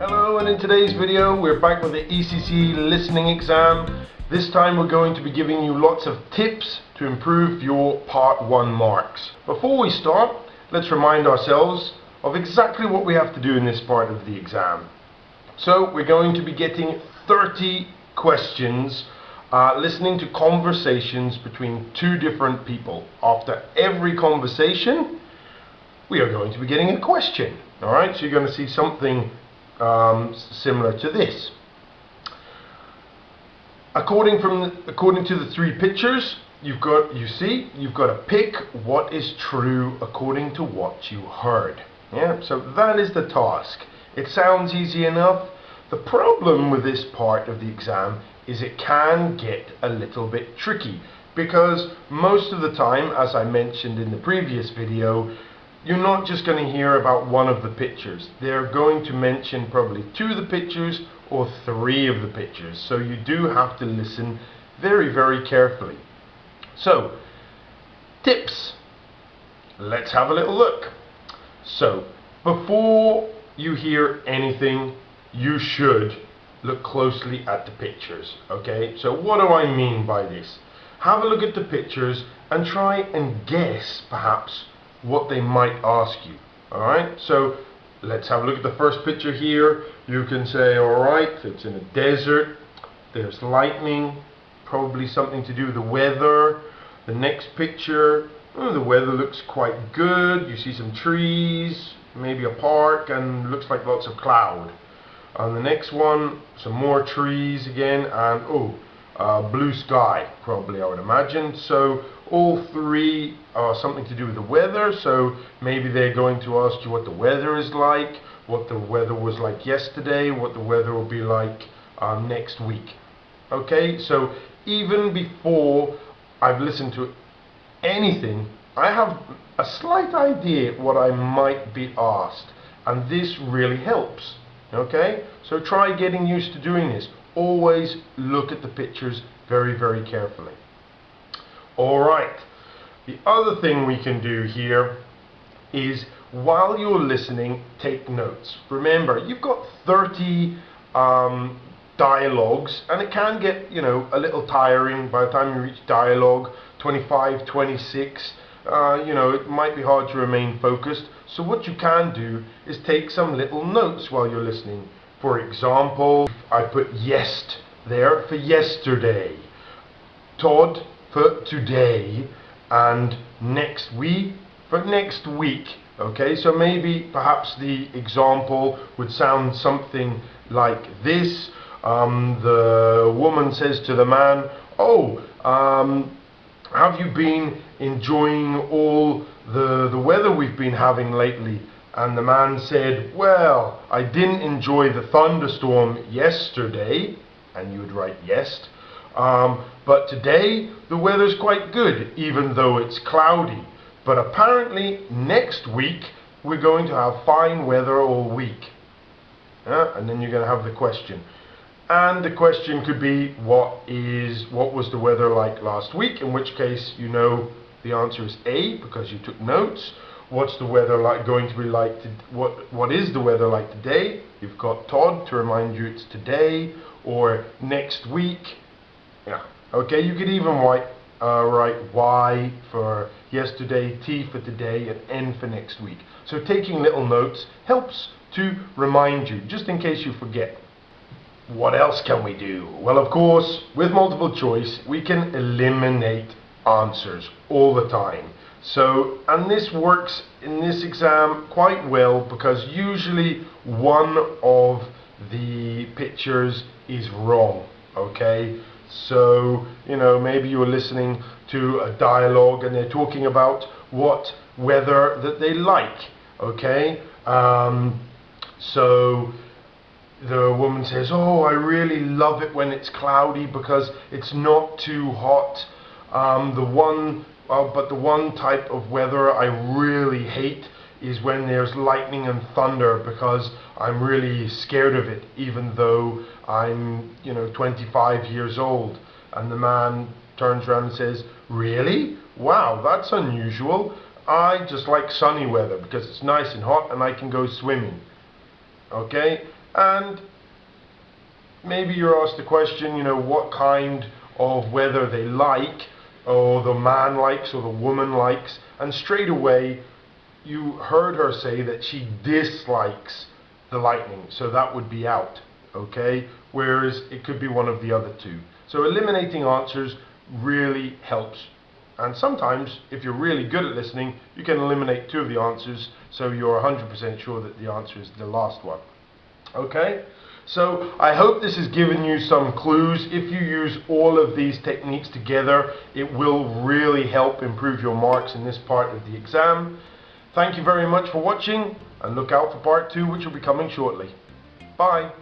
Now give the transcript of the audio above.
Hello, and in today's video we're back with the ECCE listening exam. This time we're going to be giving you lots of tips to improve your Part 1 marks. Before we start, let's remind ourselves of exactly what we have to do in this part of the exam. So we're going to be getting 30 questions listening to conversations between two different people. After every conversation we are going to be getting a question. Alright, so you're going to see something similar to this. According to the three pictures, you've got to pick what is true according to what you heard. Yeah, so that is the task. It sounds easy enough. The problem with this part of the exam is it can get a little bit tricky, because most of the time, as I mentioned in the previous video, you're not just going to hear about one of the pictures. They're going to mention probably two of the pictures or three of the pictures. So you do have to listen very, very carefully. So, tips. Let's have a little look. So, before you hear anything, you should look closely at the pictures. Okay? So what do I mean by this? Have a look at the pictures and try and guess perhaps what they might ask you. Alright, so let's have a look at the first picture here. You can say, alright, it's in a desert, there's lightning, probably something to do with the weather. The next picture, the weather looks quite good, you see some trees, maybe a park, and looks like lots of cloud. And the next one, some more trees again, and blue sky, probably, I would imagine. So all three are something to do with the weather, so maybe they're going to ask you what the weather is like, what the weather was like yesterday, what the weather will be like next week. Okay, so even before I've listened to anything, I have a slight idea what I might be asked, and this really helps. Okay, so try getting used to doing this. Always look at the pictures very, very carefully. Alright, the other thing we can do here is, while you're listening, take notes. Remember, you've got 30 dialogues, and it can get, a little tiring by the time you reach dialogue 25, 26. It might be hard to remain focused. So what you can do is take some little notes while you're listening. For example, I put yest there for yesterday, Todd for today, and next week for next week. Okay, so maybe perhaps the example would sound something like this. The woman says to the man, have you been enjoying all the weather we've been having lately? And the man said, well, I didn't enjoy the thunderstorm yesterday, and you would write yes, but today the weather's quite good, even though it's cloudy. But apparently next week we're going to have fine weather all week. And then you're going to have the question. And the question could be, what was the weather like last week? In which case, the answer is A, because you took notes. What's the weather going to be like? What is the weather like today? You've got Todd to remind you it's today, or next week. Yeah. Okay. You could even write Y for yesterday, T for today, and N for next week. So taking little notes helps to remind you, just in case you forget. What else can we do? Well, of course, with multiple choice, we can eliminate answers all the time. So, and this works in this exam quite well, because usually one of the pictures is wrong. Okay, so maybe you're listening to a dialogue and they're talking about what weather that they like. Okay, so the woman says, I really love it when it's cloudy because it's not too hot. But the one type of weather I really hate is when there's lightning and thunder, because I'm really scared of it, even though I'm 25 years old. And the man turns around and says, really? Wow, that's unusual. I just like sunny weather because it's nice and hot and I can go swimming. Okay, And maybe you're asked a question, what kind of weather they like, or the man likes or the woman likes, and straight away you heard her say that she dislikes the lightning, so that would be out, okay? Whereas it could be one of the other two. So eliminating answers really helps. And sometimes, if you're really good at listening, you can eliminate two of the answers, so you're 100% sure that the answer is the last one. Okay? So I hope this has given you some clues. If you use all of these techniques together, it will really help improve your marks in this part of the exam. Thank you very much for watching, and look out for part 2, which will be coming shortly. Bye.